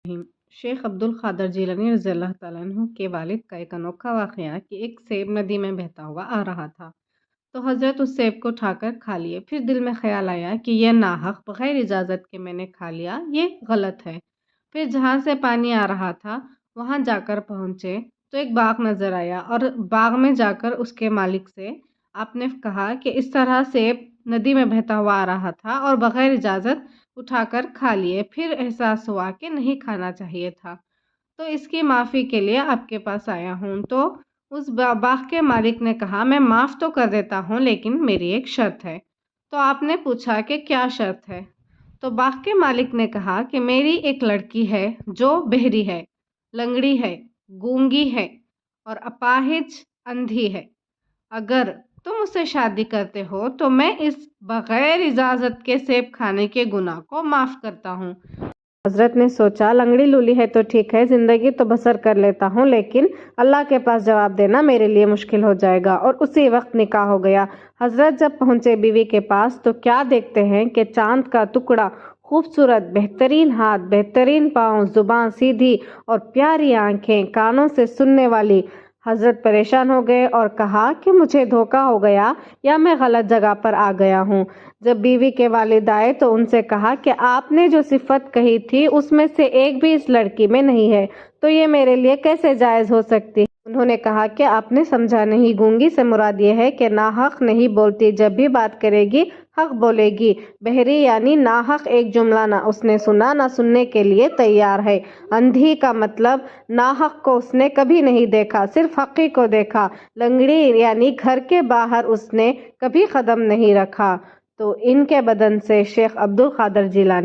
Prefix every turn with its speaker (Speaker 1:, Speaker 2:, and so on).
Speaker 1: شیخ عبد القادر جیلانی رضی اللہ تعالیٰ عنہ کے والد کا ایک انوکھا واقعہ کہ ایک سیب ندی میں بہتا ہوا آ رہا تھا تو حضرت اس سیب کو اٹھا کر کھا لیے۔ پھر دل میں خیال آیا کہ یہ ناحق بغیر اجازت کے میں نے کھا لیا، یہ غلط ہے۔ پھر جہاں سے پانی آ رہا تھا وہاں جا کر پہنچے تو ایک باغ نظر آیا اور باغ میں جا کر اس کے مالک سے آپ نے کہا کہ اس طرح سیب ندی میں بہتا ہوا آ رہا تھا اور بغیر اجازت اٹھا کر کھا لیے۔ پھر احساس ہوا کہ نہیں کھانا چاہیے تھا، تو اس کی معافی کے لیے آپ کے پاس آیا ہوں۔ تو اس باغ کے مالک نے کہا میں معاف تو کر دیتا ہوں لیکن میری ایک شرط ہے۔ تو آپ نے پوچھا کہ کیا شرط ہے؟ تو باغ کے مالک نے کہا کہ میری ایک لڑکی ہے جو بہری ہے، لنگڑی ہے، گونگی ہے اور اپاہج اندھی ہے۔ اگر تم اسے شادی کرتے ہو تو میں اس بغیر اجازت کے سیب کھانے کے گناہ کو معاف کرتا ہوں۔ حضرت نے سوچا لنگڑی لولی ہے تو ٹھیک ہے، زندگی تو بسر کر لیتا ہوں، لیکن اللہ کے پاس جواب دینا میرے لیے مشکل ہو جائے گا، اور اسی وقت نکاح ہو گیا۔ حضرت جب پہنچے بیوی کے پاس تو کیا دیکھتے ہیں کہ چاند کا ٹکڑا، خوبصورت، بہترین ہاتھ، بہترین پاؤں، زبان سیدھی اور پیاری آنکھیں، کانوں سے سننے والی۔ حضرت پریشان ہو گئے اور کہا کہ مجھے دھوکا ہو گیا یا میں غلط جگہ پر آ گیا ہوں۔ جب بیوی کے والد آئے تو ان سے کہا کہ آپ نے جو صفت کہی تھی اس میں سے ایک بھی اس لڑکی میں نہیں ہے، تو یہ میرے لیے کیسے جائز ہو سکتی ہے؟ انہوں نے کہا کہ آپ نے سمجھا نہیں، گونگی سے مراد یہ ہے کہ ناحق نہیں بولتی، جب بھی بات کرے گی حق بولے گی۔ بہری یعنی ناحق ایک جملہ نہ اس نے سنا نہ سننے کے لیے تیار ہے۔ اندھی کا مطلب ناحق کو اس نے کبھی نہیں دیکھا، صرف حقی کو دیکھا۔ لنگڑی یعنی گھر کے باہر اس نے کبھی قدم نہیں رکھا۔ تو ان کے بدن سے شیخ عبد القادر جیلانی